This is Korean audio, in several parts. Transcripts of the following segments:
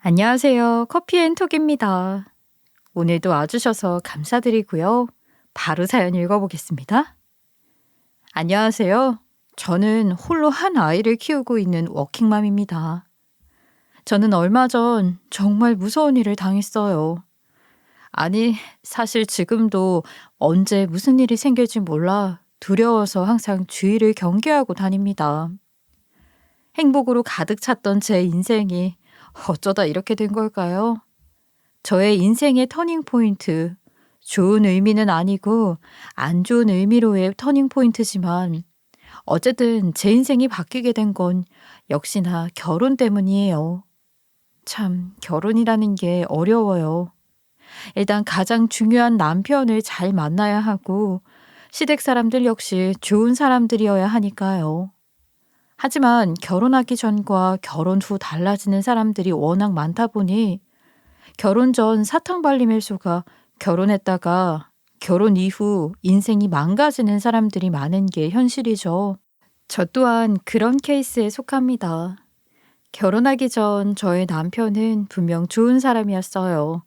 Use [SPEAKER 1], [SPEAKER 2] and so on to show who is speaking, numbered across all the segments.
[SPEAKER 1] 안녕하세요. 커피앤톡입니다. 오늘도 와주셔서 감사드리고요. 바로 사연 읽어보겠습니다. 안녕하세요. 저는 홀로 한 아이를 키우고 있는 워킹맘입니다. 저는 얼마 전 정말 무서운 일을 당했어요. 아니, 사실 지금도 언제 무슨 일이 생길지 몰라 두려워서 항상 주위를 경계하고 다닙니다. 행복으로 가득 찼던 제 인생이 어쩌다 이렇게 된 걸까요? 저의 인생의 터닝 포인트, 좋은 의미는 아니고 안 좋은 의미로의 터닝 포인트지만 어쨌든 제 인생이 바뀌게 된 건 역시나 결혼 때문이에요. 참, 결혼이라는 게 어려워요. 일단 가장 중요한 남편을 잘 만나야 하고 시댁 사람들 역시 좋은 사람들이어야 하니까요. 하지만 결혼하기 전과 결혼 후 달라지는 사람들이 워낙 많다 보니 결혼 전 사탕 발림 횟수가 결혼했다가 결혼 이후 인생이 망가지는 사람들이 많은 게 현실이죠. 저 또한 그런 케이스에 속합니다. 결혼하기 전 저의 남편은 분명 좋은 사람이었어요.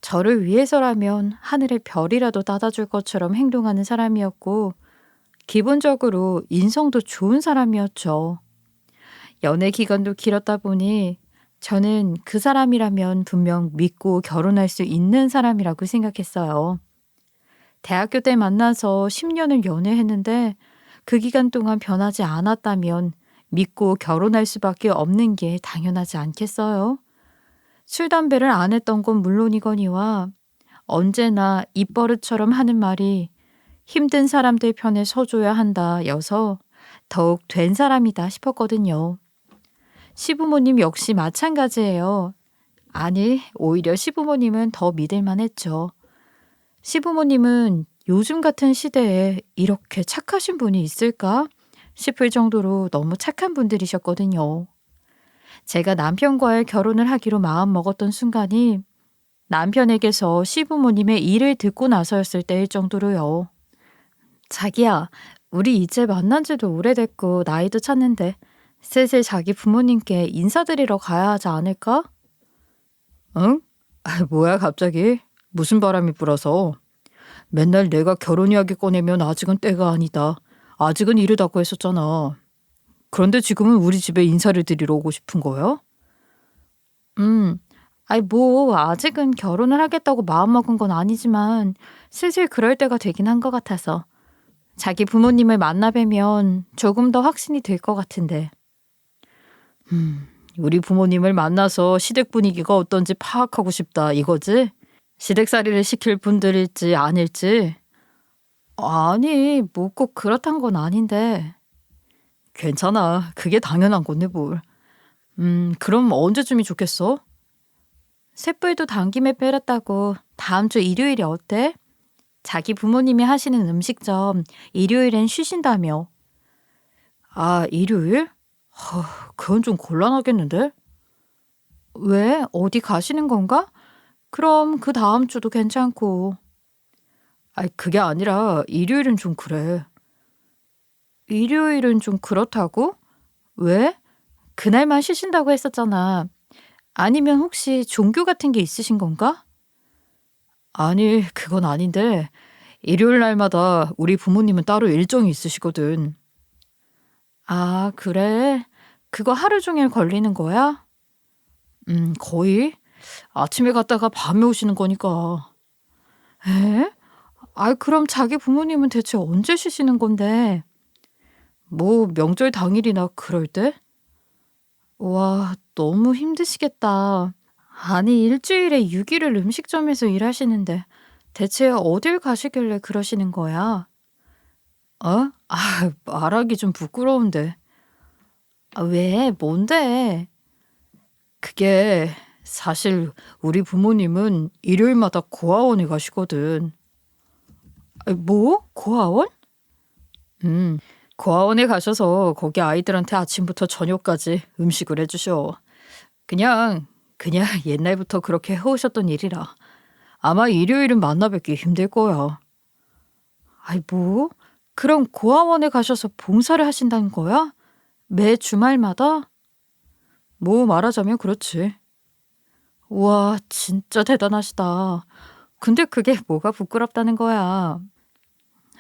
[SPEAKER 1] 저를 위해서라면 하늘의 별이라도 따다줄 것처럼 행동하는 사람이었고, 기본적으로 인성도 좋은 사람이었죠. 연애 기간도 길었다 보니 저는 그 사람이라면 분명 믿고 결혼할 수 있는 사람이라고 생각했어요. 대학교 때 만나서 10년을 연애했는데 그 기간 동안 변하지 않았다면 믿고 결혼할 수밖에 없는 게 당연하지 않겠어요? 술, 담배를 안 했던 건 물론이거니와 언제나 입버릇처럼 하는 말이 힘든 사람들 편에 서줘야 한다 여서 더욱 된 사람이다 싶었거든요. 시부모님 역시 마찬가지예요. 아니, 오히려 시부모님은 더 믿을만 했죠. 시부모님은 요즘 같은 시대에 이렇게 착하신 분이 있을까 싶을 정도로 너무 착한 분들이셨거든요. 제가 남편과의 결혼을 하기로 마음먹었던 순간이 남편에게서 시부모님의 일을 듣고 나서였을 때일 정도로요. 자기야, 우리 이제 만난 지도 오래됐고 나이도 찼는데 슬슬 자기 부모님께 인사드리러 가야 하지 않을까? 응? 뭐야 갑자기? 무슨 바람이 불어서? 맨날 내가 결혼 이야기 꺼내면 아직은 때가 아니다. 아직은 이르다고 했었잖아. 그런데 지금은 우리 집에 인사를 드리러 오고 싶은 거야? 음, 아직은 결혼을 하겠다고 마음먹은 건 아니지만 슬슬 그럴 때가 되긴 한 것 같아서 자기 부모님을 만나 뵈면 조금 더 확신이 들 것 같은데. 우리 부모님을 만나서 시댁 분위기가 어떤지 파악하고 싶다 이거지? 시댁살이를 시킬 분들일지 아닐지? 아니, 뭐 꼭 그렇단 건 아닌데. 괜찮아. 그게 당연한 건데 뭘. 그럼 언제쯤이 좋겠어? 쇳불도 당김에 빼렸다고 다음 주 일요일이 어때? 자기 부모님이 하시는 음식점 일요일엔 쉬신다며. 아, 일요일? 그건 좀 곤란하겠는데? 왜? 어디 가시는 건가? 그럼 그 다음 주도 괜찮고. 그게 아니라 일요일은 좀 그래. 일요일은 좀 그렇다고? 왜? 그날만 쉬신다고 했었잖아. 아니면 혹시 종교 같은 게 있으신 건가? 아니, 그건 아닌데 일요일 날마다 우리 부모님은 따로 일정이 있으시거든. 아, 그래? 그거 하루 종일 걸리는 거야? 거의. 아침에 갔다가 밤에 오시는 거니까. 에? 그럼 자기 부모님은 대체 언제 쉬시는 건데? 뭐 명절 당일이나 그럴 때? 와, 너무 힘드시겠다. 아니, 일주일에 6일을 음식점에서 일하시는데 대체 어딜 가시길래 그러시는 거야? 어? 말하기 좀 부끄러운데. 왜? 뭔데? 그게 사실 우리 부모님은 일요일마다 고아원에 가시거든. 뭐? 고아원? 음, 고아원에 가셔서 거기 아이들한테 아침부터 저녁까지 음식을 해주셔. 그냥 옛날부터 그렇게 해오셨던 일이라. 아마 일요일은 만나 뵙기 힘들 거야. 뭐? 그럼 고아원에 가셔서 봉사를 하신다는 거야? 매 주말마다? 뭐 말하자면 그렇지. 우와, 진짜 대단하시다. 근데 그게 뭐가 부끄럽다는 거야?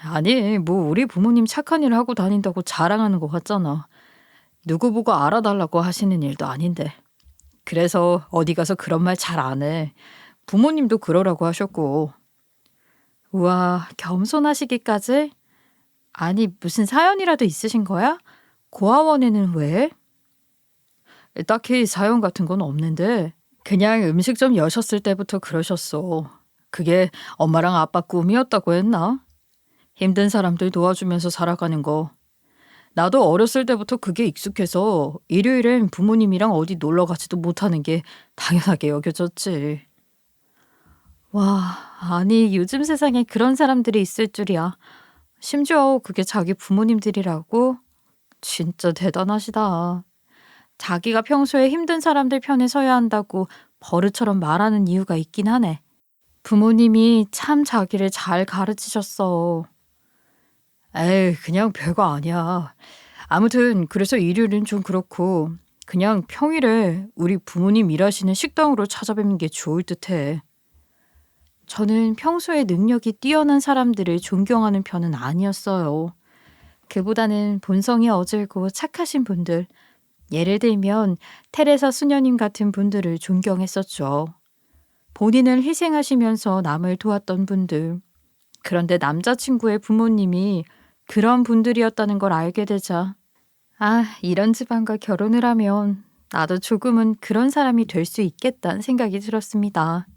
[SPEAKER 1] 아니, 뭐 우리 부모님 착한 일 하고 다닌다고 자랑하는 것 같잖아. 누구 보고 알아달라고 하시는 일도 아닌데. 그래서 어디 가서 그런 말 잘 안 해. 부모님도 그러라고 하셨고. 우와, 겸손하시기까지? 아니, 무슨 사연이라도 있으신 거야? 고아원에는 왜? 딱히 사연 같은 건 없는데, 그냥 음식점 여셨을 때부터 그러셨어. 그게 엄마랑 아빠 꿈이었다고 했나? 힘든 사람들 도와주면서 살아가는 거. 나도 어렸을 때부터 그게 익숙해서 일요일엔 부모님이랑 어디 놀러 가지도 못하는 게 당연하게 여겨졌지. 와, 아니, 요즘 세상에 그런 사람들이 있을 줄이야. 심지어 그게 자기 부모님들이라고? 진짜 대단하시다. 자기가 평소에 힘든 사람들 편에 서야 한다고 버릇처럼 말하는 이유가 있긴 하네. 부모님이 참 자기를 잘 가르치셨어. 에이, 그냥 별거 아니야. 아무튼 그래서 일요일은 좀 그렇고 그냥 평일에 우리 부모님 일하시는 식당으로 찾아뵙는 게 좋을 듯해. 저는 평소에 능력이 뛰어난 사람들을 존경하는 편은 아니었어요. 그보다는 본성이 어질고 착하신 분들, 예를 들면 테레사 수녀님 같은 분들을 존경했었죠. 본인을 희생하시면서 남을 도왔던 분들. 그런데 남자친구의 부모님이 그런 분들이었다는 걸 알게 되자, 아, 이런 집안과 결혼을 하면 나도 조금은 그런 사람이 될 수 있겠다는 생각이 들었습니다.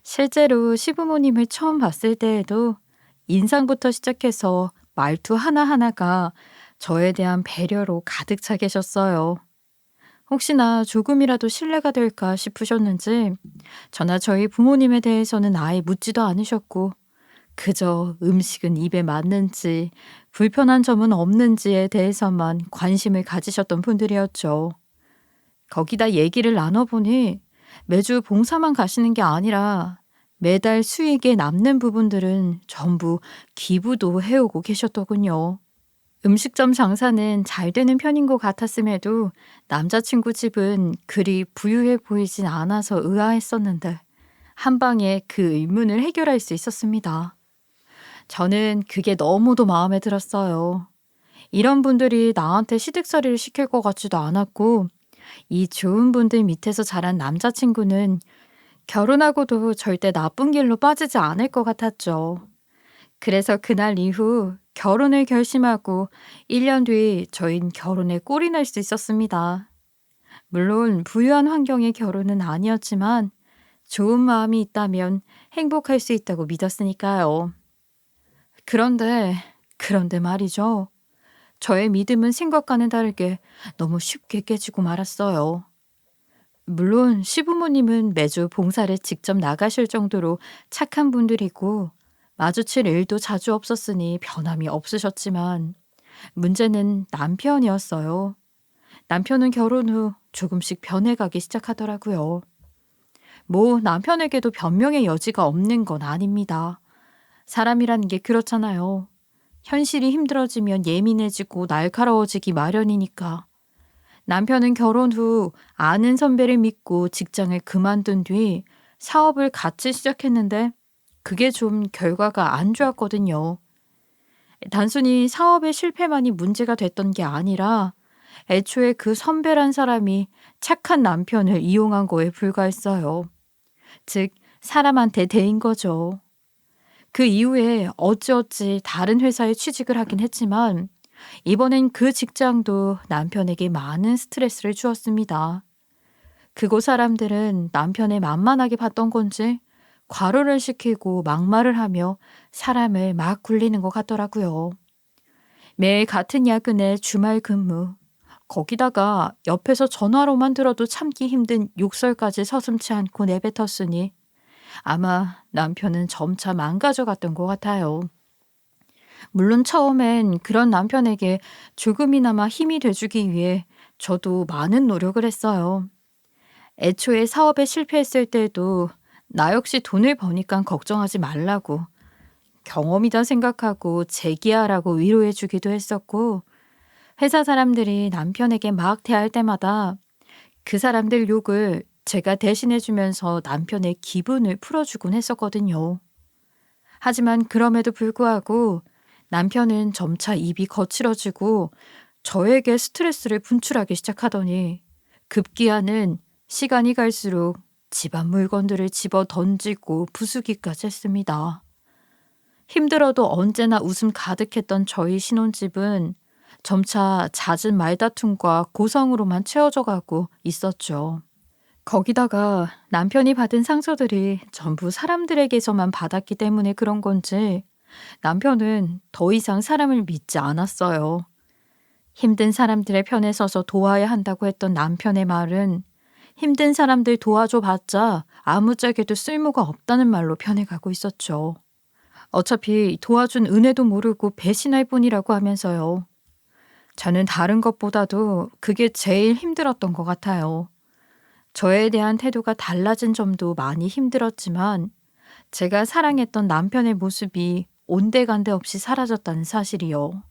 [SPEAKER 1] 실제로 시부모님을 처음 봤을 때에도 인상부터 시작해서 말투 하나하나가 저에 대한 배려로 가득 차 계셨어요. 혹시나 조금이라도 신뢰가 될까 싶으셨는지 저나 저희 부모님에 대해서는 아예 묻지도 않으셨고 그저 음식은 입에 맞는지 불편한 점은 없는지에 대해서만 관심을 가지셨던 분들이었죠. 거기다 얘기를 나눠보니 매주 봉사만 가시는 게 아니라 매달 수익에 남는 부분들은 전부 기부도 해오고 계셨더군요. 음식점 장사는 잘 되는 편인 것 같았음에도 남자친구 집은 그리 부유해 보이진 않아서 의아했었는데 한 방에 그 의문을 해결할 수 있었습니다. 저는 그게 너무도 마음에 들었어요. 이런 분들이 나한테 시댁살이를 시킬 것 같지도 않았고 이 좋은 분들 밑에서 자란 남자친구는 결혼하고도 절대 나쁜 길로 빠지지 않을 것 같았죠. 그래서 그날 이후 결혼을 결심하고 1년 뒤 저흰 결혼에 꼴이 날 수 있었습니다. 물론 부유한 환경의 결혼은 아니었지만 좋은 마음이 있다면 행복할 수 있다고 믿었으니까요. 그런데 말이죠. 저의 믿음은 생각과는 다르게 너무 쉽게 깨지고 말았어요. 물론 시부모님은 매주 봉사를 직접 나가실 정도로 착한 분들이고 마주칠 일도 자주 없었으니 변함이 없으셨지만 문제는 남편이었어요. 남편은 결혼 후 조금씩 변해가기 시작하더라고요. 뭐 남편에게도 변명의 여지가 없는 건 아닙니다. 사람이라는 게 그렇잖아요. 현실이 힘들어지면 예민해지고 날카로워지기 마련이니까. 남편은 결혼 후 아는 선배를 믿고 직장을 그만둔 뒤 사업을 같이 시작했는데 그게 좀 결과가 안 좋았거든요. 단순히 사업의 실패만이 문제가 됐던 게 아니라 애초에 그 선배란 사람이 착한 남편을 이용한 거에 불과했어요. 즉, 사람한테 대인 거죠. 그 이후에 어찌어찌 다른 회사에 취직을 하긴 했지만 이번엔 그 직장도 남편에게 많은 스트레스를 주었습니다. 그곳 사람들은 남편을 만만하게 봤던 건지 과로를 시키고 막말을 하며 사람을 막 굴리는 것 같더라고요. 매일 같은 야근에 주말 근무, 거기다가 옆에서 전화로만 들어도 참기 힘든 욕설까지 서슴지 않고 내뱉었으니 아마 남편은 점차 망가져갔던 것 같아요. 물론 처음엔 그런 남편에게 조금이나마 힘이 돼주기 위해 저도 많은 노력을 했어요. 애초에 사업에 실패했을 때도 나 역시 돈을 버니까 걱정하지 말라고 경험이다 생각하고 재기하라고 위로해주기도 했었고 회사 사람들이 남편에게 막 대할 때마다 그 사람들 욕을 제가 대신해주면서 남편의 기분을 풀어주곤 했었거든요. 하지만 그럼에도 불구하고 남편은 점차 입이 거칠어지고 저에게 스트레스를 분출하기 시작하더니 급기야는 시간이 갈수록 집안 물건들을 집어 던지고 부수기까지 했습니다. 힘들어도 언제나 웃음 가득했던 저희 신혼집은 점차 잦은 말다툼과 고성으로만 채워져 가고 있었죠. 거기다가 남편이 받은 상처들이 전부 사람들에게서만 받았기 때문에 그런 건지 남편은 더 이상 사람을 믿지 않았어요. 힘든 사람들의 편에 서서 도와야 한다고 했던 남편의 말은 힘든 사람들 도와줘 봤자 아무짝에도 쓸모가 없다는 말로 변해가고 있었죠. 어차피 도와준 은혜도 모르고 배신할 뿐이라고 하면서요. 저는 다른 것보다도 그게 제일 힘들었던 것 같아요. 저에 대한 태도가 달라진 점도 많이 힘들었지만 제가 사랑했던 남편의 모습이 온데간데 없이 사라졌다는 사실이요.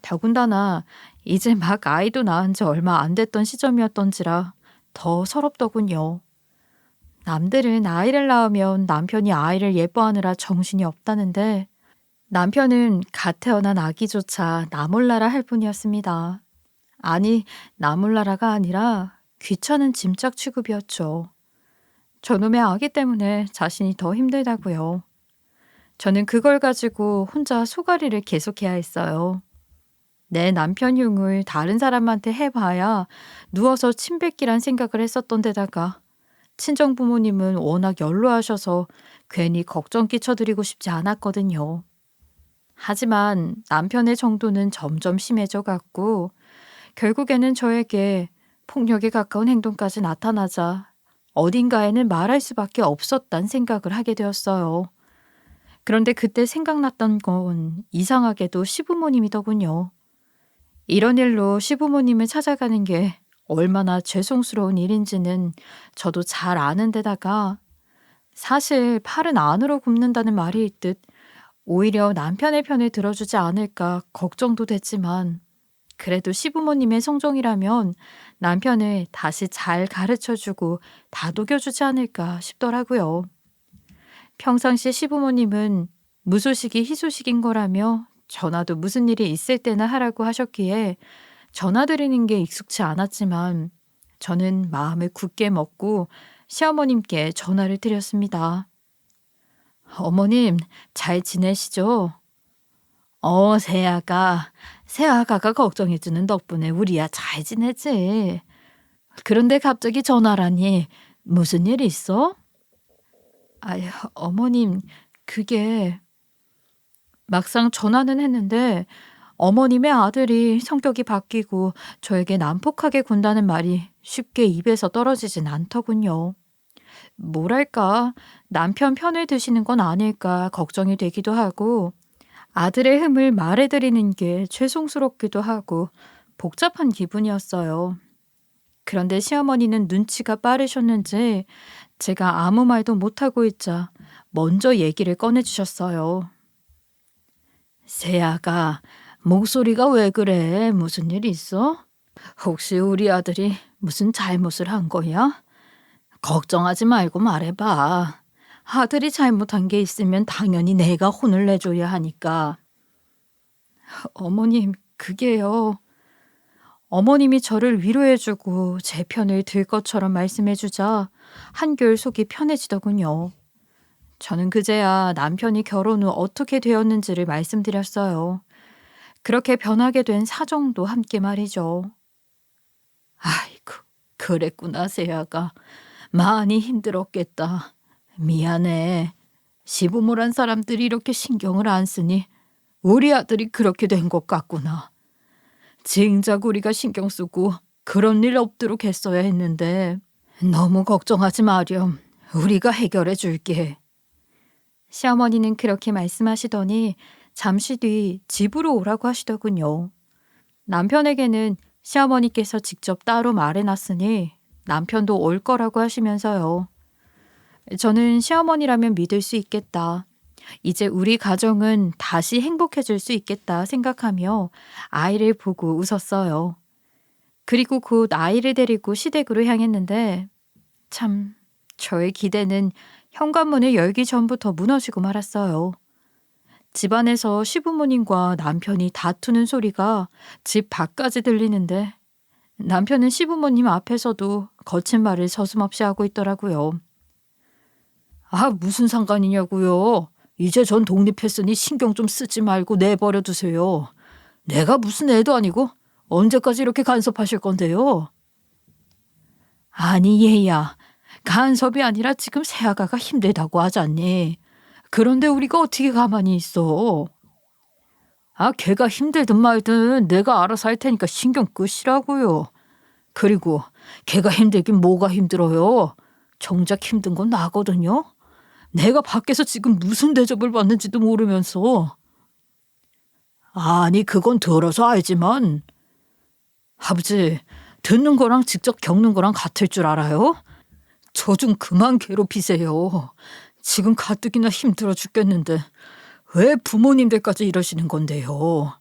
[SPEAKER 1] 더군다나 이제 막 아이도 낳은 지 얼마 안 됐던 시점이었던지라 더 서럽더군요. 남들은 아이를 낳으면 남편이 아이를 예뻐하느라 정신이 없다는데 남편은 갓 태어난 아기조차 나 몰라라 할 뿐이었습니다. 아니, 나 몰라라가 아니라 귀찮은 짐짝 취급이었죠. 저놈의 아기 때문에 자신이 더 힘들다고요. 저는 그걸 가지고 혼자 소가리를 계속해야 했어요. 내 남편 흉을 다른 사람한테 해봐야 누워서 침 뱉기란 생각을 했었던 데다가 친정 부모님은 워낙 연로하셔서 괜히 걱정 끼쳐드리고 싶지 않았거든요. 하지만 남편의 정도는 점점 심해져 갔고 결국에는 저에게 폭력에 가까운 행동까지 나타나자 어딘가에는 말할 수밖에 없었단 생각을 하게 되었어요. 그런데 그때 생각났던 건 이상하게도 시부모님이더군요. 이런 일로 시부모님을 찾아가는 게 얼마나 죄송스러운 일인지는 저도 잘 아는 데다가 사실 팔은 안으로 굽는다는 말이 있듯 오히려 남편의 편을 들어주지 않을까 걱정도 됐지만 그래도 시부모님의 성정이라면 남편을 다시 잘 가르쳐주고 다독여주지 않을까 싶더라고요. 평상시 시부모님은 무소식이 희소식인 거라며 전화도 무슨 일이 있을 때나 하라고 하셨기에 전화 드리는 게 익숙치 않았지만 저는 마음을 굳게 먹고 시어머님께 전화를 드렸습니다. 어머님, 잘 지내시죠? 새아가가 걱정해주는 덕분에 우리야 잘 지내지. 그런데 갑자기 전화라니 무슨 일 있어? 아휴, 어머님, 그게 막상 전화는 했는데 어머님의 아들이 성격이 바뀌고 저에게 난폭하게 군다는 말이 쉽게 입에서 떨어지진 않더군요. 뭐랄까, 남편 편을 드시는 건 아닐까 걱정이 되기도 하고 아들의 흠을 말해드리는 게 죄송스럽기도 하고 복잡한 기분이었어요. 그런데 시어머니는 눈치가 빠르셨는지 제가 아무 말도 못하고 있자 먼저 얘기를 꺼내주셨어요. 새아가, 목소리가 왜 그래? 무슨 일 있어? 혹시 우리 아들이 무슨 잘못을 한 거야? 걱정하지 말고 말해봐. 아들이 잘못한 게 있으면 당연히 내가 혼을 내줘야 하니까. 어머님, 그게요. 어머님이 저를 위로해주고 제 편을 들 것처럼 말씀해주자 한결 속이 편해지더군요. 저는 그제야 남편이 결혼 후 어떻게 되었는지를 말씀드렸어요. 그렇게 변하게 된 사정도 함께 말이죠. 아이고, 그랬구나, 세아가. 많이 힘들었겠다. 미안해. 시부모란 사람들이 이렇게 신경을 안 쓰니 우리 아들이 그렇게 된 것 같구나. 진작 우리가 신경 쓰고 그런 일 없도록 했어야 했는데 너무 걱정하지 마렴. 우리가 해결해 줄게. 시어머니는 그렇게 말씀하시더니 잠시 뒤 집으로 오라고 하시더군요. 남편에게는 시어머니께서 직접 따로 말해놨으니 남편도 올 거라고 하시면서요. 저는 시어머니라면 믿을 수 있겠다. 이제 우리 가정은 다시 행복해질 수 있겠다 생각하며 아이를 보고 웃었어요. 그리고 곧 아이를 데리고 시댁으로 향했는데 참, 저의 기대는 현관문을 열기 전부터 무너지고 말았어요. 집안에서 시부모님과 남편이 다투는 소리가 집 밖까지 들리는데 남편은 시부모님 앞에서도 거친 말을 서슴없이 하고 있더라고요. 아, 무슨 상관이냐고요. 이제 전 독립했으니 신경 좀 쓰지 말고 내버려 두세요. 내가 무슨 애도 아니고 언제까지 이렇게 간섭하실 건데요? 아니 얘야, 간섭이 아니라 지금 새아가가 힘들다고 하잖니. 그런데 우리가 어떻게 가만히 있어? 아, 걔가 힘들든 말든 내가 알아서 할 테니까 신경 끄시라고요. 그리고 걔가 힘들긴 뭐가 힘들어요. 정작 힘든 건 나거든요. 내가 밖에서 지금 무슨 대접을 받는지도 모르면서. 아니, 그건 들어서 알지만. 아버지, 듣는 거랑 직접 겪는 거랑 같을 줄 알아요? 저 좀 그만 괴롭히세요. 지금 가뜩이나 힘들어 죽겠는데 왜 부모님들까지 이러시는 건데요?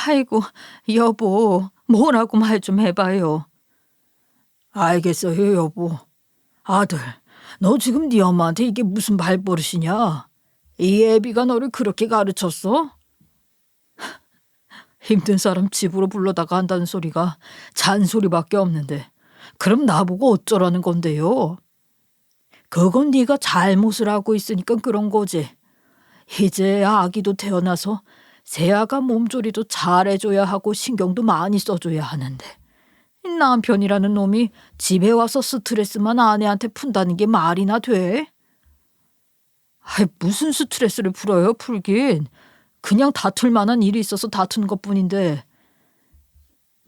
[SPEAKER 1] 아이고, 여보, 뭐라고 말 좀 해봐요. 알겠어요, 여보. 아들, 너 지금 네 엄마한테 이게 무슨 말버릇이냐? 이 애비가 너를 그렇게 가르쳤어? 힘든 사람 집으로 불러다가 한다는 소리가 잔소리밖에 없는데 그럼 나보고 어쩌라는 건데요? 그건 네가 잘못을 하고 있으니까 그런 거지. 이제 아기도 태어나서 새아가 몸조리도 잘해줘야 하고 신경도 많이 써줘야 하는데 남편이라는 놈이 집에 와서 스트레스만 아내한테 푼다는 게 말이나 돼? 아이, 무슨 스트레스를 풀어요, 풀긴. 그냥 다툴 만한 일이 있어서 다투는 것뿐인데.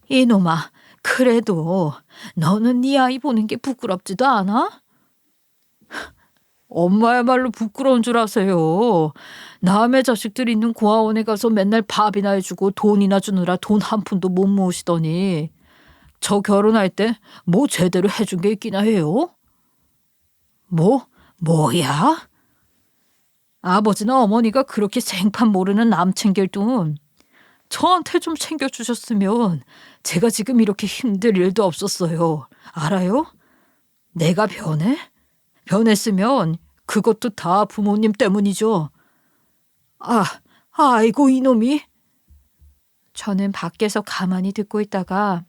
[SPEAKER 1] 이놈아, 그래도 너는 네 아이 보는 게 부끄럽지도 않아? 엄마야말로 부끄러운 줄 아세요. 남의 자식들 있는 고아원에 가서 맨날 밥이나 해주고 돈이나 주느라 돈 한 푼도 못 모으시더니 저 결혼할 때 뭐 제대로 해준 게 있기나 해요? 뭐야? 아버지나 어머니가 그렇게 생판 모르는 남 챙길 돈 저한테 좀 챙겨주셨으면 제가 지금 이렇게 힘들 일도 없었어요. 알아요? 내가 변해? 변했으면 그것도 다 부모님 때문이죠. 아이고 이놈이. 저는 밖에서 가만히 듣고 있다가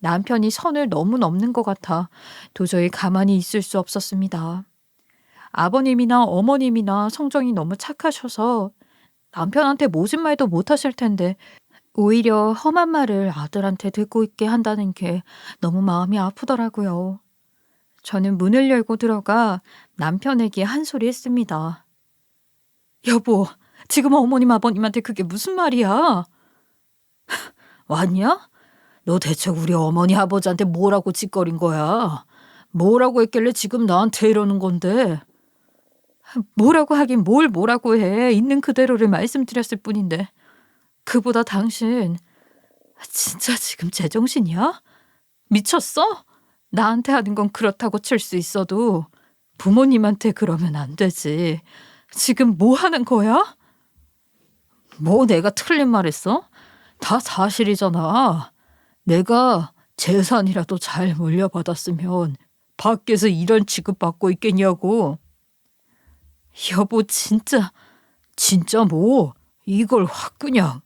[SPEAKER 1] 남편이 선을 너무 넘는 것 같아 도저히 가만히 있을 수 없었습니다. 아버님이나 어머님이나 성정이 너무 착하셔서 남편한테 모진 말도 못 하실 텐데 오히려 험한 말을 아들한테 듣고 있게 한다는 게 너무 마음이 아프더라고요. 저는 문을 열고 들어가 남편에게 한 소리 했습니다. 여보, 지금 어머님 아버님한테 그게 무슨 말이야? 왔냐? 너 대체 우리 어머니 아버지한테 뭐라고 짓거린 거야? 뭐라고 했길래 지금 나한테 이러는 건데? 뭐라고 하긴 뭘 뭐라고 해. 있는 그대로를 말씀드렸을 뿐인데. 그보다 당신 진짜 지금 제정신이야? 미쳤어? 나한테 하는 건 그렇다고 칠 수 있어도 부모님한테 그러면 안 되지. 지금 뭐 하는 거야? 뭐 내가 틀린 말 했어? 다 사실이잖아. 내가 재산이라도 잘 물려받았으면 밖에서 이런 취급받고 있겠냐고. 여보, 진짜 뭐 이걸 확 그냥.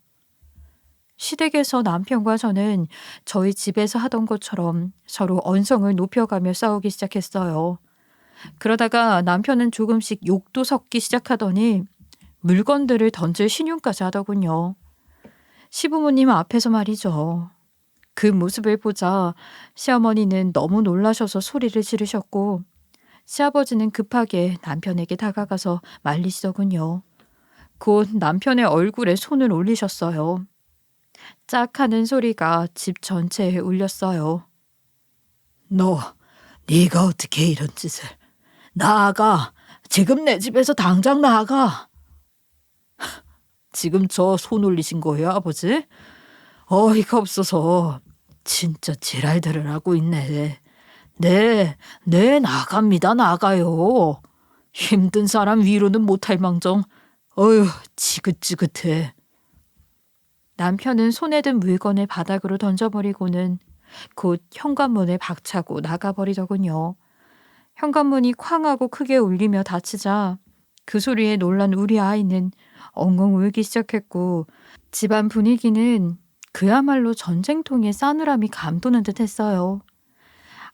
[SPEAKER 1] 시댁에서 남편과 저는 저희 집에서 하던 것처럼 서로 언성을 높여가며 싸우기 시작했어요. 그러다가 남편은 조금씩 욕도 섞기 시작하더니 물건들을 던질 신용까지 하더군요. 시부모님 앞에서 말이죠. 그 모습을 보자 시어머니는 너무 놀라셔서 소리를 지르셨고 시아버지는 급하게 남편에게 다가가서 말리시더군요. 곧 남편의 얼굴에 손을 올리셨어요. 짝 하는 소리가 집 전체에 울렸어요. 네가 어떻게 이런 짓을. 나가. 지금 내 집에서 당장 나가. 지금 저 손 올리신 거예요, 아버지? 어이가 없어서 진짜 지랄들을 하고 있네. 네, 나갑니다. 나가요. 힘든 사람 위로는 못할 망정. 어휴, 지긋지긋해. 남편은 손에 든 물건을 바닥으로 던져버리고는 곧 현관문을 박차고 나가버리더군요. 현관문이 쾅 하고 크게 울리며 닫히자 그 소리에 놀란 우리 아이는 엉엉 울기 시작했고 집안 분위기는 그야말로 전쟁통에 싸늘함이 감도는 듯 했어요.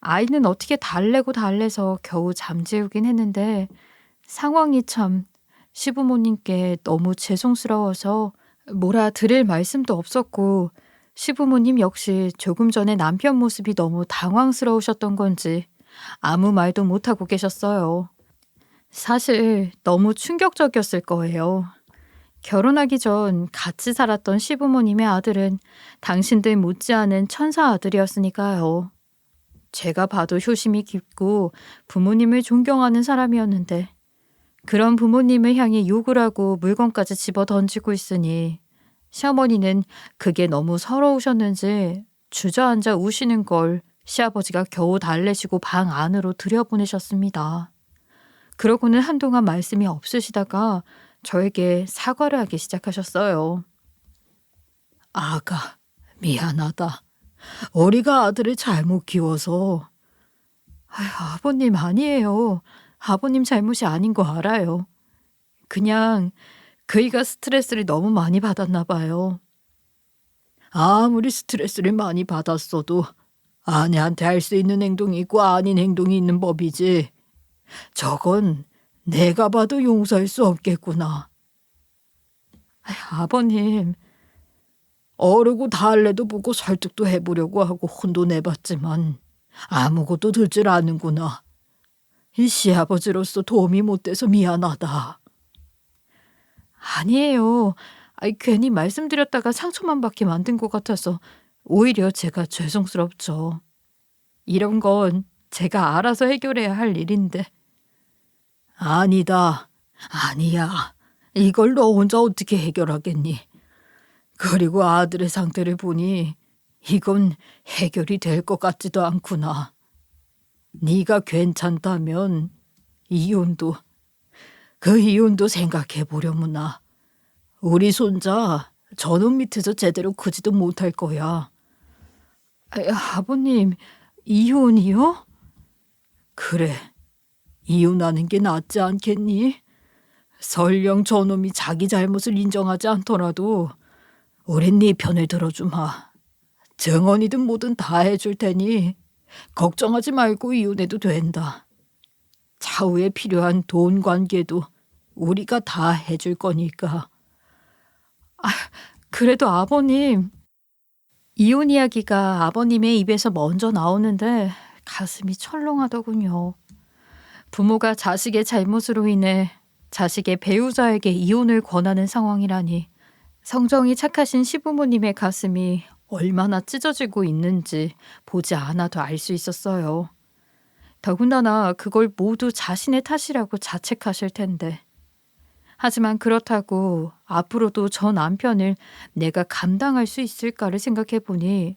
[SPEAKER 1] 아이는 어떻게 달래고 달래서 겨우 잠재우긴 했는데 상황이 참 시부모님께 너무 죄송스러워서 뭐라 드릴 말씀도 없었고 시부모님 역시 조금 전에 남편 모습이 너무 당황스러우셨던 건지 아무 말도 못하고 계셨어요. 사실 너무 충격적이었을 거예요. 결혼하기 전 같이 살았던 시부모님의 아들은 당신들 못지않은 천사 아들이었으니까요. 제가 봐도 효심이 깊고 부모님을 존경하는 사람이었는데 그런 부모님을 향해 욕을 하고 물건까지 집어 던지고 있으니 시어머니는 그게 너무 서러우셨는지 주저앉아 우시는 걸 시아버지가 겨우 달래시고 방 안으로 들여보내셨습니다. 그러고는 한동안 말씀이 없으시다가 저에게 사과를 하기 시작하셨어요. 아가, 미안하다. 우리가 아들을 잘못 키워서. 아버님 아니에요. 아버님 잘못이 아닌 거 알아요. 그냥 그이가 스트레스를 너무 많이 받았나 봐요. 아무리 스트레스를 많이 받았어도 아내한테 할 수 있는 행동이 있고 아닌 행동이 있는 법이지. 저건 내가 봐도 용서할 수 없겠구나. 아버님, 어르고 달래도 보고 설득도 해보려고 하고 혼도 내봤지만 아무것도 들질 않는구나. 이 시아버지로서 도움이 못 돼서 미안하다. 아니에요. 괜히 말씀드렸다가 상처만 받게 만든 것 같아서 오히려 제가 죄송스럽죠. 이런 건 제가 알아서 해결해야 할 일인데. 아니다. 아니야. 이걸 너 혼자 어떻게 해결하겠니? 그리고 아들의 상태를 보니 이건 해결이 될 것 같지도 않구나. 네가 괜찮다면 그 이혼도 생각해 보려무나. 우리 손자 저놈 밑에서 제대로 크지도 못할 거야. 아버님, 이혼이요? 그래, 이혼하는 게 낫지 않겠니? 설령 저놈이 자기 잘못을 인정하지 않더라도 우린 네 편을 들어주마. 증언이든 뭐든 다 해줄 테니 걱정하지 말고 이혼해도 된다. 차후에 필요한 돈 관계도 우리가 다 해줄 거니까. 그래도 아버님, 이혼 이야기가 아버님의 입에서 먼저 나오는데 가슴이 철렁하더군요. 부모가 자식의 잘못으로 인해 자식의 배우자에게 이혼을 권하는 상황이라니 성정이 착하신 시부모님의 가슴이 얼마나 찢어지고 있는지 보지 않아도 알 수 있었어요. 더군다나 그걸 모두 자신의 탓이라고 자책하실 텐데. 하지만 그렇다고 앞으로도 저 남편을 내가 감당할 수 있을까를 생각해 보니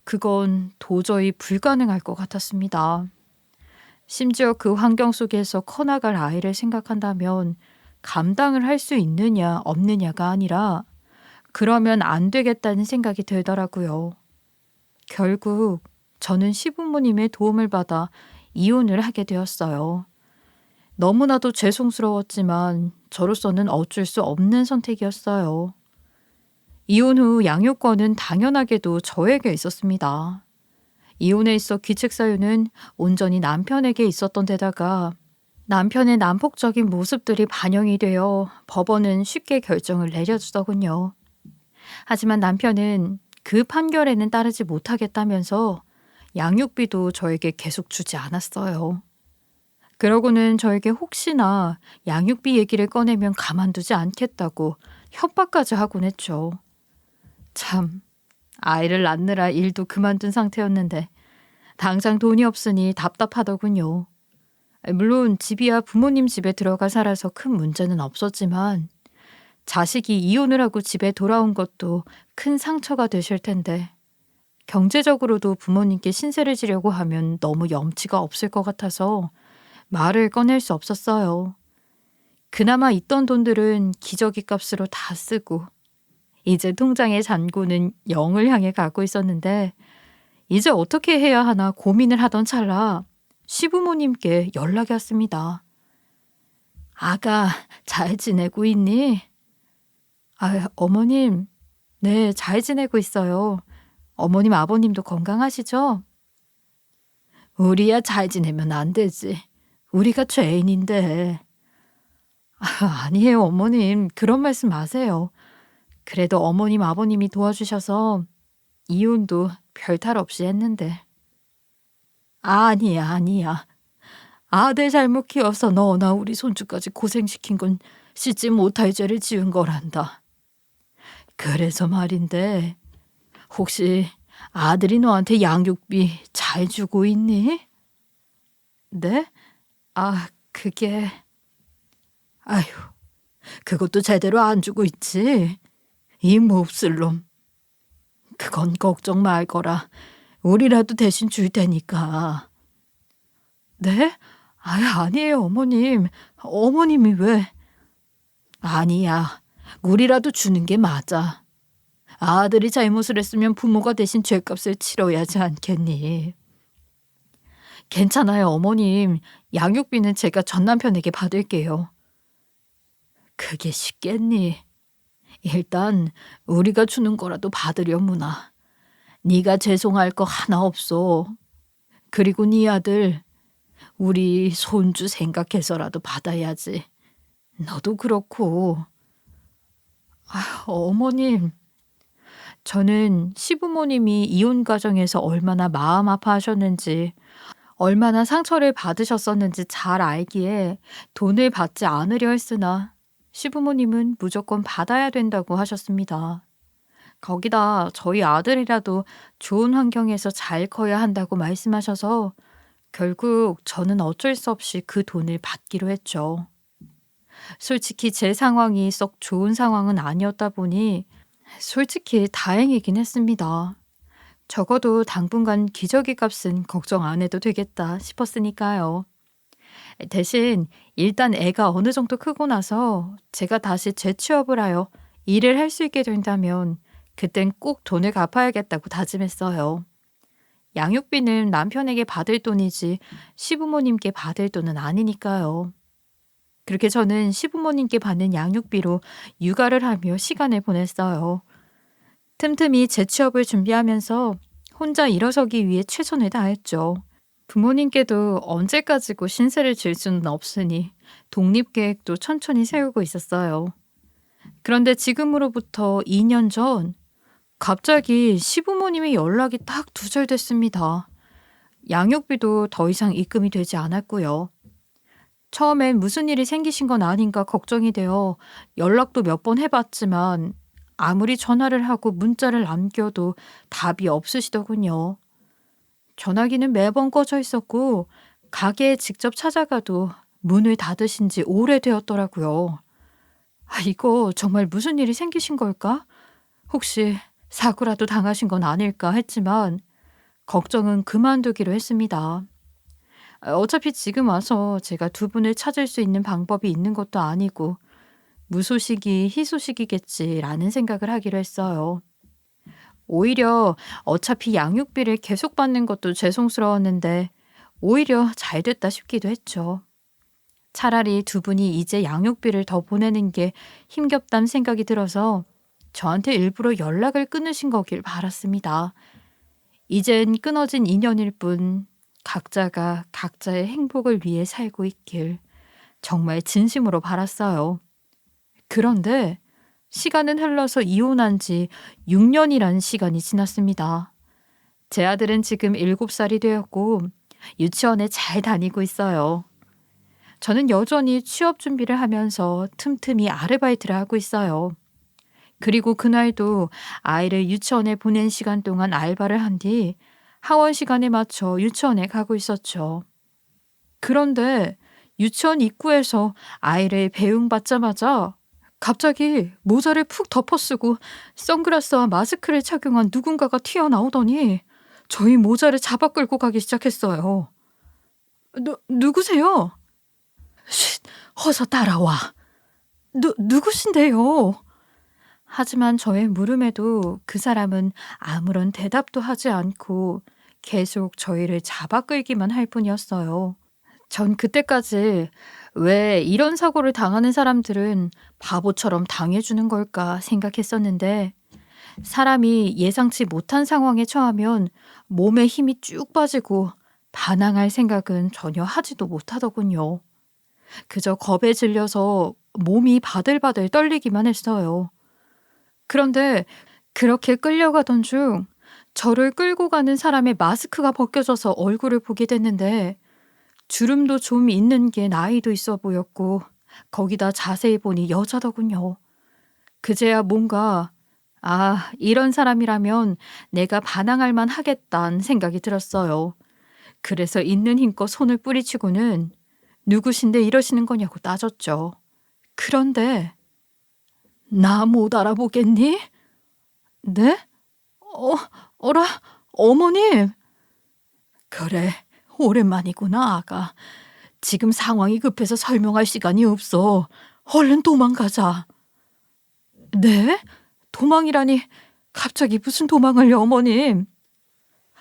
[SPEAKER 1] 그건 도저히 불가능할 것 같았습니다. 심지어 그 환경 속에서 커나갈 아이를 생각한다면 감당을 할 수 있느냐 없느냐가 아니라 그러면 안 되겠다는 생각이 들더라고요. 결국 저는 시부모님의 도움을 받아 이혼을 하게 되었어요. 너무나도 죄송스러웠지만 저로서는 어쩔 수 없는 선택이었어요. 이혼 후 양육권은 당연하게도 저에게 있었습니다. 이혼에 있어 귀책 사유는 온전히 남편에게 있었던 데다가 남편의 난폭적인 모습들이 반영이 되어 법원은 쉽게 결정을 내려주더군요. 하지만 남편은 그 판결에는 따르지 못하겠다면서 양육비도 저에게 계속 주지 않았어요. 그러고는 저에게 혹시나 양육비 얘기를 꺼내면 가만두지 않겠다고 협박까지 하곤 했죠. 참, 아이를 낳느라 일도 그만둔 상태였는데 당장 돈이 없으니 답답하더군요. 물론 집이야 부모님 집에 들어가 살아서 큰 문제는 없었지만 자식이 이혼을 하고 집에 돌아온 것도 큰 상처가 되실 텐데 경제적으로도 부모님께 신세를 지려고 하면 너무 염치가 없을 것 같아서 말을 꺼낼 수 없었어요. 그나마 있던 돈들은 기저귀 값으로 다 쓰고 이제 통장의 잔고는 0을 향해 가고 있었는데 이제 어떻게 해야 하나 고민을 하던 찰나 시부모님께 연락이 왔습니다. 아가, 잘 지내고 있니? 아, 어머님, 네, 잘 지내고 있어요. 어머님, 아버님도 건강하시죠? 우리야 잘 지내면 안 되지. 우리가 죄인인데. 아니에요, 어머님. 그런 말씀 마세요. 그래도 어머님, 아버님이 도와주셔서 이혼도 별탈 없이 했는데. 아니야, 아니야. 아들 잘못 키워서 너나 우리 손주까지 고생시킨 건 씻지 못할 죄를 지은 거란다. 그래서 말인데, 혹시 아들이 너한테 양육비 잘 주고 있니? 네? 아, 그게... 아휴, 그것도 제대로 안 주고 있지. 이 몹쓸 놈. 그건 걱정 말 거라. 우리라도 대신 줄 테니까. 네? 아니에요, 어머님. 어머님이 왜? 아니야. 우리라도 주는 게 맞아. 아들이 잘못을 했으면 부모가 대신 죄값을 치러야 하지 않겠니? 괜찮아요, 어머님. 양육비는 제가 전 남편에게 받을게요. 그게 쉽겠니? 일단 우리가 주는 거라도 받으려무나. 네가 죄송할 거 하나 없어. 그리고 네 아들, 우리 손주 생각해서라도 받아야지. 너도 그렇고. 어머님, 저는 시부모님이 이혼 과정에서 얼마나 마음 아파하셨는지, 얼마나 상처를 받으셨었는지 잘 알기에 돈을 받지 않으려 했으나 시부모님은 무조건 받아야 된다고 하셨습니다. 거기다 저희 아들이라도 좋은 환경에서 잘 커야 한다고 말씀하셔서 결국 저는 어쩔 수 없이 그 돈을 받기로 했죠. 솔직히 제 상황이 썩 좋은 상황은 아니었다 보니 솔직히 다행이긴 했습니다. 적어도 당분간 기저귀 값은 걱정 안 해도 되겠다 싶었으니까요. 대신 일단 애가 어느 정도 크고 나서 제가 다시 재취업을 하여 일을 할 수 있게 된다면 그땐 꼭 돈을 갚아야겠다고 다짐했어요. 양육비는 남편에게 받을 돈이지 시부모님께 받을 돈은 아니니까요. 그렇게 저는 시부모님께 받는 양육비로 육아를 하며 시간을 보냈어요. 틈틈이 재취업을 준비하면서 혼자 일어서기 위해 최선을 다했죠. 부모님께도 언제까지고 신세를 질 수는 없으니 독립계획도 천천히 세우고 있었어요. 그런데 지금으로부터 2년 전 갑자기 시부모님의 연락이 딱 두절됐습니다. 양육비도 더 이상 입금이 되지 않았고요. 처음엔 무슨 일이 생기신 건 아닌가 걱정이 되어 연락도 몇 번 해봤지만 아무리 전화를 하고 문자를 남겨도 답이 없으시더군요. 전화기는 매번 꺼져 있었고 가게에 직접 찾아가도 문을 닫으신 지 오래되었더라고요. 이거 정말 무슨 일이 생기신 걸까? 혹시 사고라도 당하신 건 아닐까 했지만 걱정은 그만두기로 했습니다. 어차피 지금 와서 제가 두 분을 찾을 수 있는 방법이 있는 것도 아니고 무소식이 희소식이겠지라는 생각을 하기로 했어요. 오히려 어차피 양육비를 계속 받는 것도 죄송스러웠는데 오히려 잘 됐다 싶기도 했죠. 차라리 두 분이 이제 양육비를 더 보내는 게 힘겹다는 생각이 들어서 저한테 일부러 연락을 끊으신 거길 바랐습니다. 이젠 끊어진 인연일 뿐 각자가 각자의 행복을 위해 살고 있길 정말 진심으로 바랐어요. 그런데 시간은 흘러서 이혼한 지 6년이라는 시간이 지났습니다. 제 아들은 지금 7살이 되었고 유치원에 잘 다니고 있어요. 저는 여전히 취업 준비를 하면서 틈틈이 아르바이트를 하고 있어요. 그리고 그날도 아이를 유치원에 보낸 시간 동안 알바를 한 뒤 하원 시간에 맞춰 유치원에 가고 있었죠. 그런데 유치원 입구에서 아이를 배웅받자마자 갑자기 모자를 푹 덮어쓰고 선글라스와 마스크를 착용한 누군가가 튀어나오더니 저희 모자를 잡아 끌고 가기 시작했어요. 누구세요? 쉿, 어서 따라와. 누구신데요? 하지만 저의 물음에도 그 사람은 아무런 대답도 하지 않고 계속 저희를 잡아 끌기만 할 뿐이었어요. 전 그때까지 '왜 이런 사고를 당하는 사람들은 바보처럼 당해주는 걸까?' 생각했었는데 사람이 예상치 못한 상황에 처하면 몸에 힘이 쭉 빠지고 반항할 생각은 전혀 하지도 못하더군요. 그저 겁에 질려서 몸이 바들바들 떨리기만 했어요. 그런데 그렇게 끌려가던 중 저를 끌고 가는 사람의 마스크가 벗겨져서 얼굴을 보게 됐는데 주름도 좀 있는 게 나이도 있어 보였고 거기다 자세히 보니 여자더군요. 그제야 뭔가 '아 이런 사람이라면 내가 반항할 만하겠다.'는 생각이 들었어요. 그래서 있는 힘껏 손을 뿌리치고는 "누구신데 이러시는 거냐."고 따졌죠. 그런데 "나 못 알아보겠니?" "네? 어 어라 어머님." "그래 오랜만이구나 아가. 지금 상황이 급해서 설명할 시간이 없어. 얼른 도망가자." "네? 도망이라니 갑자기 무슨 도망을요 어머님?"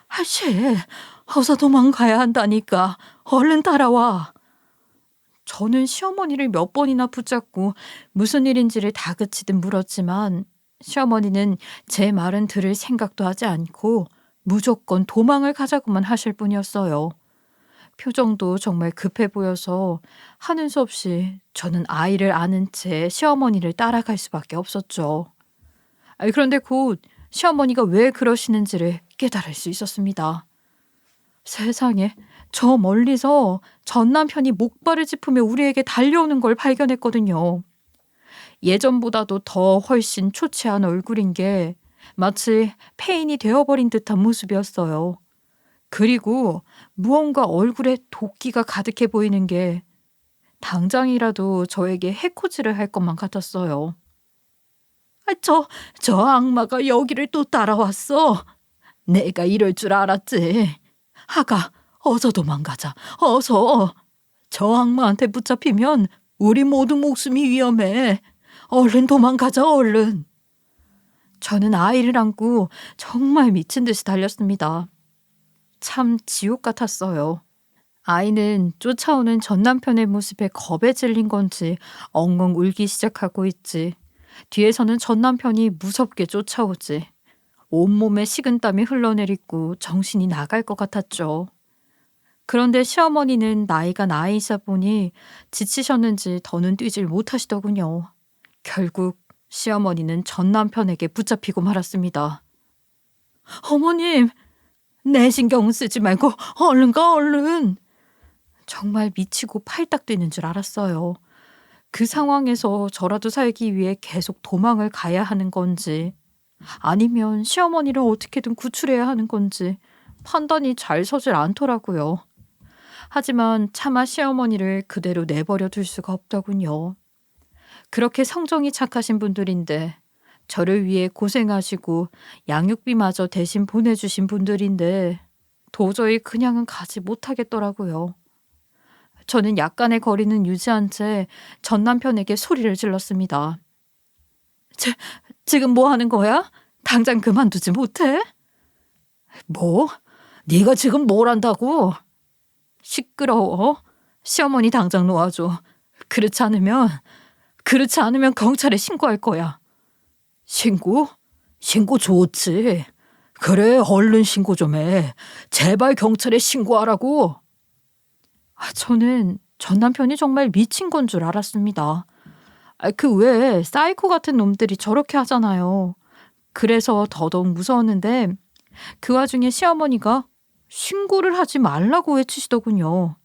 [SPEAKER 1] "아씨 어서 도망가야 한다니까. 얼른 따라와." 저는 시어머니를 몇 번이나 붙잡고 무슨 일인지를 다그치듯 물었지만 시어머니는 제 말은 들을 생각도 하지 않고 무조건 도망을 가자고만 하실 뿐이었어요. 표정도 정말 급해 보여서 하는 수 없이 저는 아이를 안은 채 시어머니를 따라갈 수밖에 없었죠. 그런데 곧 시어머니가 왜 그러시는지를 깨달을 수 있었습니다. 세상에, 저 멀리서 전 남편이 목발을 짚으며 우리에게 달려오는 걸 발견했거든요. 예전보다도 더 훨씬 초췌한 얼굴인 게 마치 폐인이 되어버린 듯한 모습이었어요. 그리고 무언가 얼굴에 도끼가 가득해 보이는 게 당장이라도 저에게 해코지를 할 것만 같았어요. 저 악마가 여기를 또 따라왔어. 내가 이럴 줄 알았지. 아가, 어서 도망가자. 어서. 저 악마한테 붙잡히면 우리 모두 목숨이 위험해. 얼른 도망가자, 얼른. 저는 아이를 안고 정말 미친 듯이 달렸습니다. 참 지옥 같았어요. 아이는 쫓아오는 전 남편의 모습에 겁에 질린 건지 엉엉 울기 시작하고 있지. 뒤에서는 전 남편이 무섭게 쫓아오지. 온몸에 식은땀이 흘러내리고 정신이 나갈 것 같았죠. 그런데 시어머니는 나이가 나이이자 보니 지치셨는지 더는 뛰질 못하시더군요. 결국 시어머니는 전 남편에게 붙잡히고 말았습니다. 어머님, 내 신경 쓰지 말고 얼른 가 얼른. 정말 미치고 팔딱 뛰는 줄 알았어요. 그 상황에서 저라도 살기 위해 계속 도망을 가야 하는 건지 아니면 시어머니를 어떻게든 구출해야 하는 건지 판단이 잘 서질 않더라고요. 하지만 차마 시어머니를 그대로 내버려 둘 수가 없더군요. 그렇게 성정이 착하신 분들인데 저를 위해 고생하시고 양육비마저 대신 보내주신 분들인데 도저히 그냥은 가지 못하겠더라고요. 저는 약간의 거리는 유지한 채 전 남편에게 소리를 질렀습니다. 지금 뭐 하는 거야? 당장 그만두지 못해? 뭐? 네가 지금 뭘 한다고? 시끄러워. 시어머니 당장 놓아줘. 그렇지 않으면 경찰에 신고할 거야. 신고? 신고 좋지. 그래 얼른 신고 좀 해. 제발 경찰에 신고하라고. 저는 전 남편이 정말 미친 건 줄 알았습니다. 그 외에 사이코 같은 놈들이 저렇게 하잖아요. 그래서 더더욱 무서웠는데 그 와중에 시어머니가 신고를 하지 말라고 외치시더군요.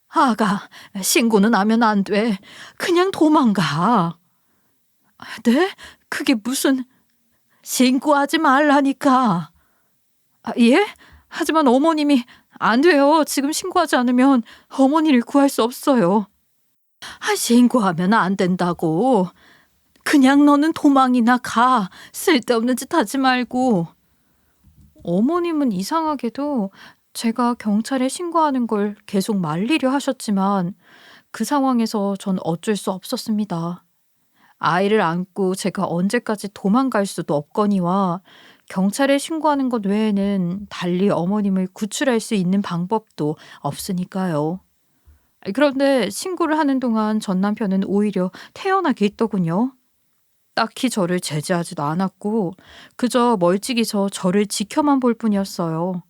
[SPEAKER 1] 아가, 신고는 하면 안 돼. 그냥 도망가. 네? 그게 무슨... 신고하지 말라니까. 예? 하지만 어머님이 안 돼요. 지금 신고하지 않으면 어머니를 구할 수 없어요. 신고하면 안 된다고. 그냥 너는 도망이나 가. 쓸데없는 짓 하지 말고. 어머님은 이상하게도 제가 경찰에 신고하는 걸 계속 말리려 하셨지만 그 상황에서 전 어쩔 수 없었습니다. 아이를 안고 제가 언제까지 도망갈 수도 없거니와 경찰에 신고하는 것 외에는 달리 어머님을 구출할 수 있는 방법도 없으니까요. 그런데 신고를 하는 동안 전 남편은 오히려 태연하게 있더군요. 딱히 저를 제지하지도 않았고 그저 멀찍이서 저를 지켜만 볼 뿐이었어요.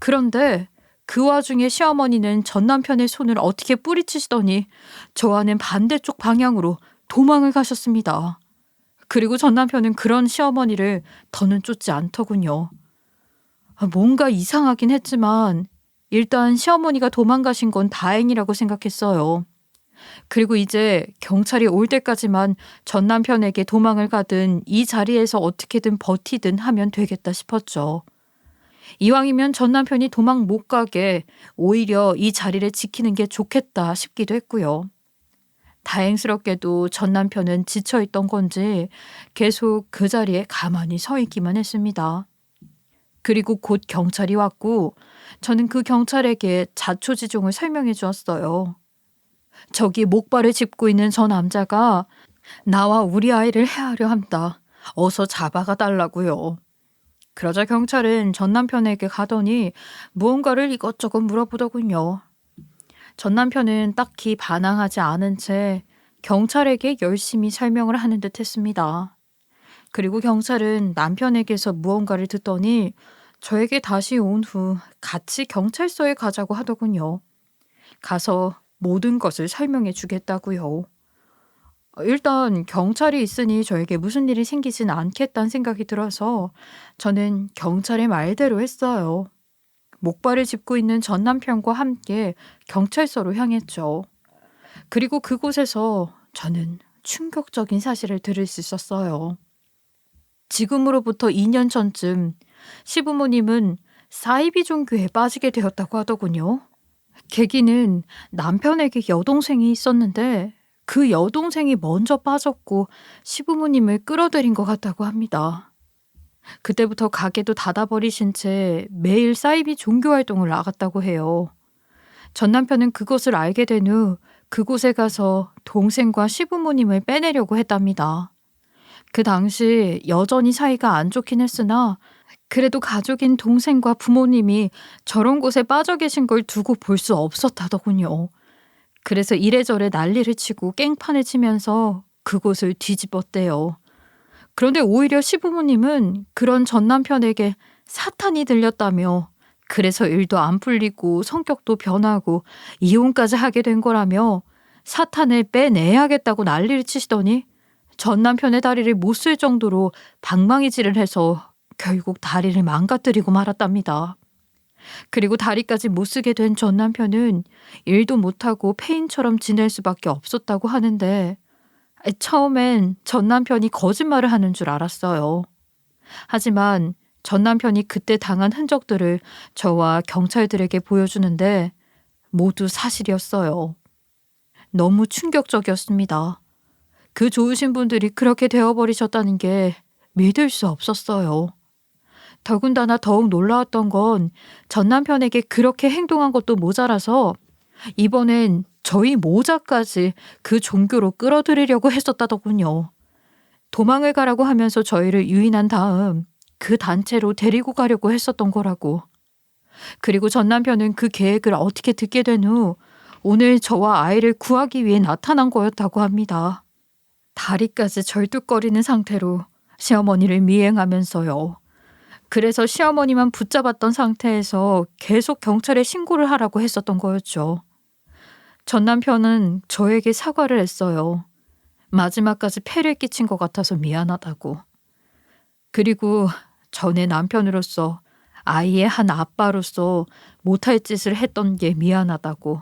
[SPEAKER 1] 그런데 그 와중에 시어머니는 전 남편의 손을 어떻게 뿌리치시더니 저와는 반대쪽 방향으로 도망을 가셨습니다. 그리고 전 남편은 그런 시어머니를 더는 쫓지 않더군요. 뭔가 이상하긴 했지만 일단 시어머니가 도망가신 건 다행이라고 생각했어요. 그리고 이제 경찰이 올 때까지만 전 남편에게 도망을 가든 이 자리에서 어떻게든 버티든 하면 되겠다 싶었죠. 이왕이면 전 남편이 도망 못 가게 오히려 이 자리를 지키는 게 좋겠다 싶기도 했고요. 다행스럽게도 전 남편은 지쳐있던 건지 계속 그 자리에 가만히 서 있기만 했습니다. 그리고 곧 경찰이 왔고 저는 그 경찰에게 자초지종을 설명해 주었어요. 저기 목발을 짚고 있는 저 남자가 나와 우리 아이를 해하려 한다. 어서 잡아가 달라고요. 그러자 경찰은 전 남편에게 가더니 무언가를 이것저것 물어보더군요. 전 남편은 딱히 반항하지 않은 채 경찰에게 열심히 설명을 하는 듯 했습니다. 그리고 경찰은 남편에게서 무언가를 듣더니 저에게 다시 온 후 같이 경찰서에 가자고 하더군요. 가서 모든 것을 설명해 주겠다고요. 일단 경찰이 있으니 저에게 무슨 일이 생기진 않겠다는 생각이 들어서 저는 경찰의 말대로 했어요. 목발을 짚고 있는 전 남편과 함께 경찰서로 향했죠. 그리고 그곳에서 저는 충격적인 사실을 들을 수 있었어요. 지금으로부터 2년 전쯤 시부모님은 사이비 종교에 빠지게 되었다고 하더군요. 계기는 남편에게 여동생이 있었는데 그 여동생이 먼저 빠졌고 시부모님을 끌어들인 것 같다고 합니다. 그때부터 가게도 닫아버리신 채 매일 사이비 종교 활동을 나갔다고 해요. 전 남편은 그것을 알게 된 후 그곳에 가서 동생과 시부모님을 빼내려고 했답니다. 그 당시 여전히 사이가 안 좋긴 했으나 그래도 가족인 동생과 부모님이 저런 곳에 빠져 계신 걸 두고 볼 수 없었다더군요. 그래서 이래저래 난리를 치고 깽판을 치면서 그곳을 뒤집었대요. 그런데 오히려 시부모님은 그런 전 남편에게 사탄이 들렸다며 그래서 일도 안 풀리고 성격도 변하고 이혼까지 하게 된 거라며 사탄을 빼내야겠다고 난리를 치시더니 전 남편의 다리를 못 쓸 정도로 방망이질을 해서 결국 다리를 망가뜨리고 말았답니다. 그리고 다리까지 못 쓰게 된 전 남편은 일도 못하고 폐인처럼 지낼 수밖에 없었다고 하는데 처음엔 전 남편이 거짓말을 하는 줄 알았어요. 하지만 전 남편이 그때 당한 흔적들을 저와 경찰들에게 보여주는데 모두 사실이었어요. 너무 충격적이었습니다. 그 좋으신 분들이 그렇게 되어버리셨다는 게 믿을 수 없었어요. 더군다나 더욱 놀라웠던 건 전 남편에게 그렇게 행동한 것도 모자라서 이번엔 저희 모자까지 그 종교로 끌어들이려고 했었다더군요. 도망을 가라고 하면서 저희를 유인한 다음 그 단체로 데리고 가려고 했었던 거라고. 그리고 전 남편은 그 계획을 어떻게 듣게 된 후 오늘 저와 아이를 구하기 위해 나타난 거였다고 합니다. 다리까지 절뚝거리는 상태로 시어머니를 미행하면서요. 그래서 시어머니만 붙잡았던 상태에서 계속 경찰에 신고를 하라고 했었던 거였죠. 전 남편은 저에게 사과를 했어요. 마지막까지 폐를 끼친 것 같아서 미안하다고. 그리고 전에 남편으로서 아이의 한 아빠로서 못할 짓을 했던 게 미안하다고.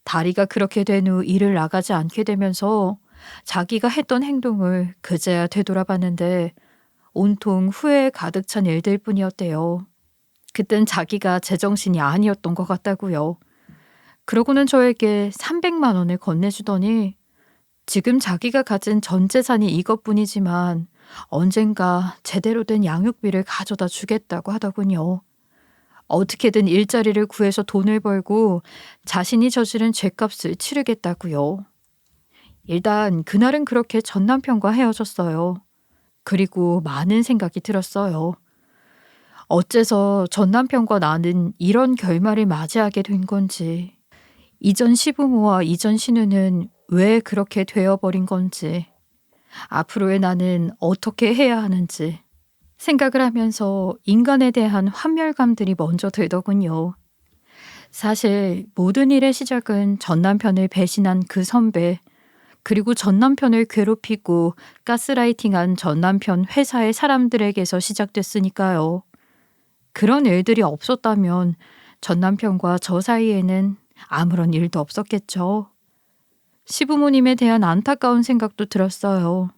[SPEAKER 1] 다리가 그렇게 된 후 일을 나가지 않게 되면서 자기가 했던 행동을 그제야 되돌아봤는데 온통 후회에 가득 찬 일들 뿐이었대요. 그땐 자기가 제정신이 아니었던 것 같다고요. 그러고는 저에게 300만 원을 건네주더니 지금 자기가 가진 전 재산이 이것뿐이지만 언젠가 제대로 된 양육비를 가져다 주겠다고 하더군요. 어떻게든 일자리를 구해서 돈을 벌고 자신이 저지른 죄값을 치르겠다고요. 일단 그날은 그렇게 전 남편과 헤어졌어요. 그리고 많은 생각이 들었어요. 어째서 전 남편과 나는 이런 결말을 맞이하게 된 건지, 이전 시부모와 이전 신우는 왜 그렇게 되어버린 건지, 앞으로의 나는 어떻게 해야 하는지 생각을 하면서 인간에 대한 환멸감들이 먼저 들더군요. 사실 모든 일의 시작은 전 남편을 배신한 그 선배, 그리고 전 남편을 괴롭히고 가스라이팅한 전 남편 회사의 사람들에게서 시작됐으니까요. 그런 일들이 없었다면 전 남편과 저 사이에는 아무런 일도 없었겠죠. 시부모님에 대한 안타까운 생각도 들었어요.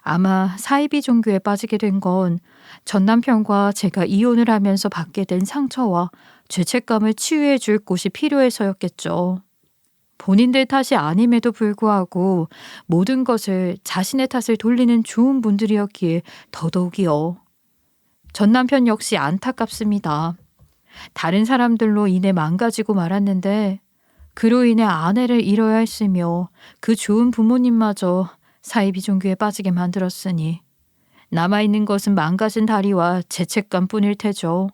[SPEAKER 1] 아마 사이비 종교에 빠지게 된 건 전 남편과 제가 이혼을 하면서 받게 된 상처와 죄책감을 치유해 줄 곳이 필요해서였겠죠. 본인들 탓이 아님에도 불구하고 모든 것을 자신의 탓을 돌리는 좋은 분들이었기에 더더욱이요. 전 남편 역시 안타깝습니다. 다른 사람들로 인해 망가지고 말았는데 그로 인해 아내를 잃어야 했으며 그 좋은 부모님마저 사이비 종교에 빠지게 만들었으니 남아있는 것은 망가진 다리와 죄책감뿐일 테죠.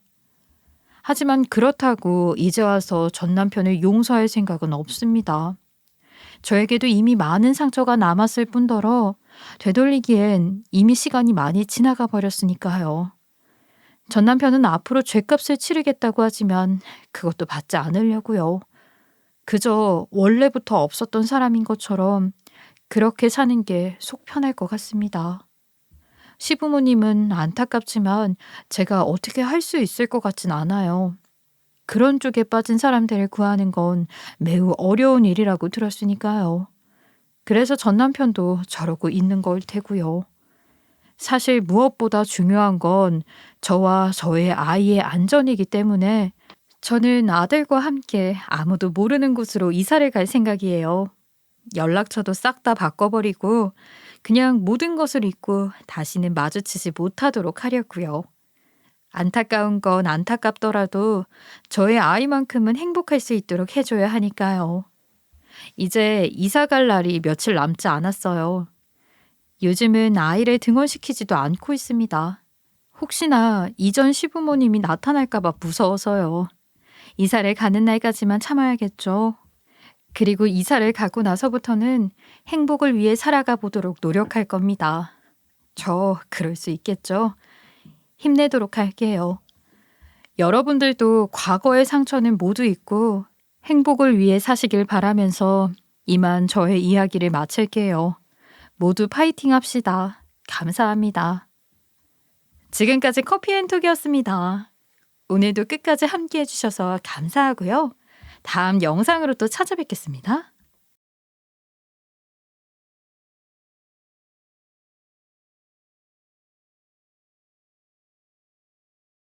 [SPEAKER 1] 하지만 그렇다고 이제 와서 전 남편을 용서할 생각은 없습니다. 저에게도 이미 많은 상처가 남았을 뿐더러 되돌리기엔 이미 시간이 많이 지나가 버렸으니까요. 전 남편은 앞으로 죗값을 치르겠다고 하지만 그것도 받지 않으려고요. 그저 원래부터 없었던 사람인 것처럼 그렇게 사는 게 속 편할 것 같습니다. 시부모님은 안타깝지만 제가 어떻게 할 수 있을 것 같진 않아요. 그런 쪽에 빠진 사람들을 구하는 건 매우 어려운 일이라고 들었으니까요. 그래서 전 남편도 저러고 있는 걸 테고요. 사실 무엇보다 중요한 건 저와 저의 아이의 안전이기 때문에 저는 아들과 함께 아무도 모르는 곳으로 이사를 갈 생각이에요. 연락처도 싹 다 바꿔버리고 그냥 모든 것을 잊고 다시는 마주치지 못하도록 하려고요. 안타까운 건 안타깝더라도 저의 아이만큼은 행복할 수 있도록 해줘야 하니까요. 이제 이사 갈 날이 며칠 남지 않았어요. 요즘은 아이를 등원시키지도 않고 있습니다. 혹시나 이전 시부모님이 나타날까봐 무서워서요. 이사를 가는 날까지만 참아야겠죠. 그리고 이사를 가고 나서부터는 행복을 위해 살아가 보도록 노력할 겁니다. 저 그럴 수 있겠죠? 힘내도록 할게요. 여러분들도 과거의 상처는 모두 잊고 행복을 위해 사시길 바라면서 이만 저의 이야기를 마칠게요. 모두 파이팅 합시다. 감사합니다. 지금까지 커피앤톡이었습니다. 오늘도 끝까지 함께 해주셔서 감사하고요. 다음 영상으로 또 찾아뵙겠습니다.